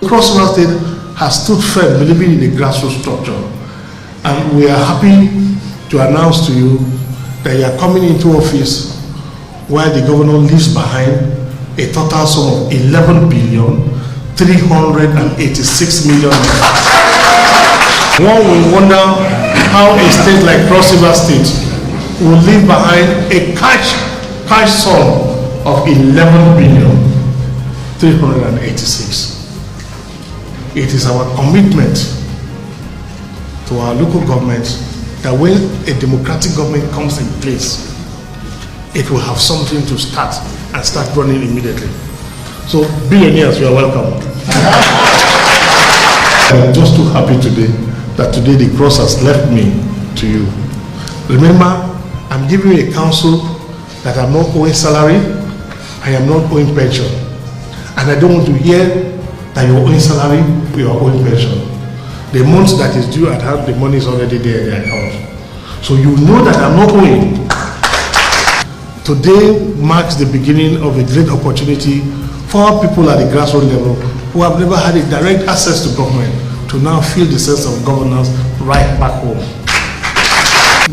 Cross River State has stood firm, believing in the grassroots structure. And we are happy to announce to you that you are coming into office while the governor leaves behind a total sum of 11,386 million. One will wonder how a state like Cross River State will leave behind a cash sum of 11,386. It is our commitment to our local government that when a democratic government comes in place, it will have something to start and start running immediately. So, billionaires, you are welcome. I'm just too happy today that today the cross has left me to you. Remember, I'm giving you a counsel that I'm not owing salary, I am not owing pension. And I don't want to hear that you're owing salary, you are owing pension. The month that is due at hand, the money is already there in the account. So you know that I'm not owing. Today marks the beginning of a great opportunity for our people at the grassroots level who have never had a direct access to government to now feel the sense of governance right back home.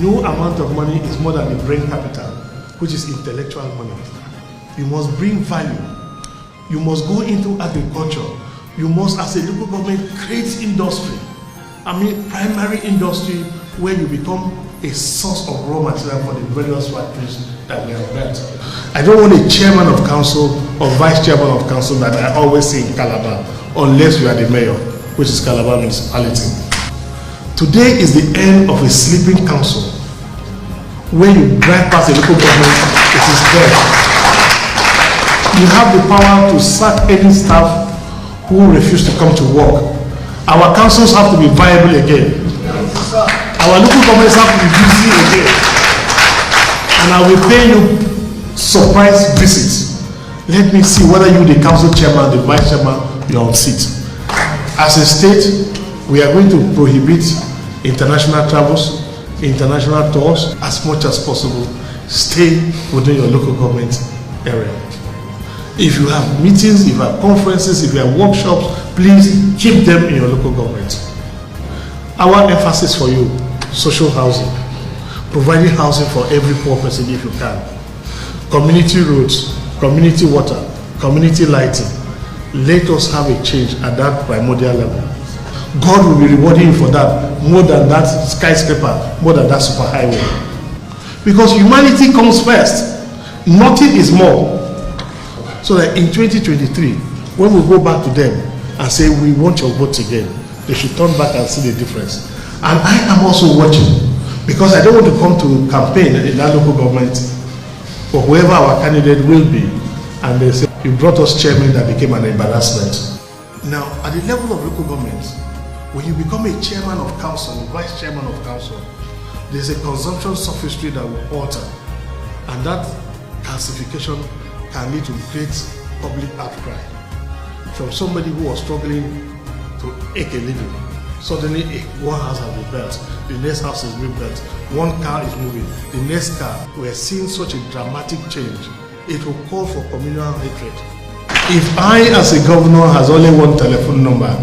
No amount of money is more than the brain capital, which is intellectual money. You must bring value. You must go into agriculture. You must, as a local government, create industry. I mean, primary industry where you become a source of raw material for the various factories that we have built. I don't want a chairman of council or vice chairman of council that I always see in Calabar, unless you are the mayor, which is Calabar municipality. Today is the end of a sleeping council. When you drive past the local government, it is dead. You have the power to sack any staff who refuse to come to work. Our councils have to be viable again. Our local governments have to be busy again. And I will pay you surprise visits. Let me see whether you, the council chairman, the vice chairman, you are on seat. As a state, we are going to prohibit international travels, international tours as much as possible. Stay within your local government area. If you have meetings, if you have conferences, if you have workshops, please keep them in your local government. Our emphasis for you, social housing, providing housing for every poor person if you can, community roads, community water, community lighting. Let us have a change at that primordial level. God will be rewarding you for that more than that skyscraper, more than that superhighway. Because humanity comes first. Nothing is more. So that in 2023, when we go back to them and say we want your votes again, they should turn back and see the difference. And I am also watching, because I don't want to come to campaign in that local government for whoever our candidate will be, and they say, you brought us chairman that became an embarrassment. Now, at the level of local government, when you become a chairman of council, vice chairman of council, there's a consumption sophistry that will alter, and that calcification can lead to great public outcry. From somebody who was struggling to make a living, suddenly one house has been built, the next house is being built, one car is moving, the next car. We are seeing such a dramatic change. It will call for communal hatred. If I, as a governor, has only one telephone number,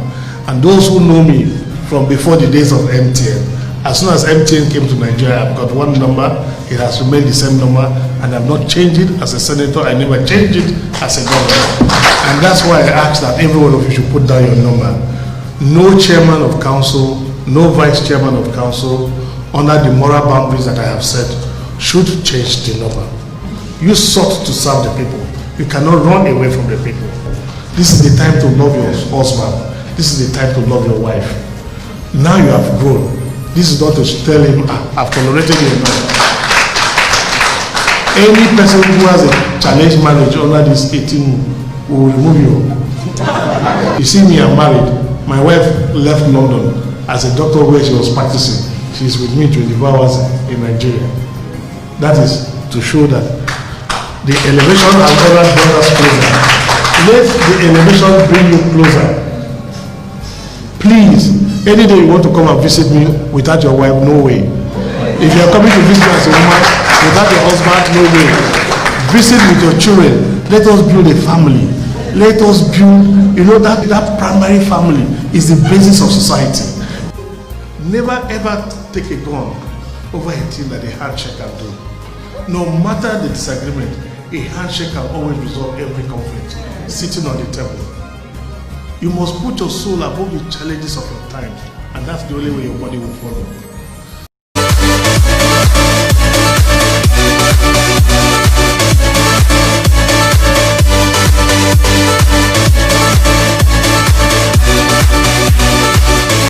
and those who know me from before the days of MTN, as soon as MTN came to Nigeria, I've got one number, it has remained the same number, and I've not changed it as a senator, I never changed it as a governor. And that's why I ask that every one of you should put down your number. No chairman of council, no vice chairman of council, under the moral boundaries that I have set, should change the number. You sought to serve the people. You cannot run away from the people. This is the time to love your husband. This is the time to love your wife. Now you have grown. This is not to tell him, I've tolerated you enough. Any person who has a challenged marriage under this 18 will remove you. You see me, I'm married. My wife left London as a doctor where she was practicing. She's with me 24 hours in Nigeria. That is to show that the elevation has never brought us closer. Let the elevation bring you closer. Please, any day you want to come and visit me without your wife, no way. If you are coming to visit me as a woman without your husband, no way. Visit with your children. Let us build a family. Let us build, that primary family is the basis of society. Never ever take a gun over a thing that a handshake can do. No matter the disagreement, a handshake can always resolve every conflict, sitting on the table. You must put your soul above the challenges of your time, and that's the only way your body will follow.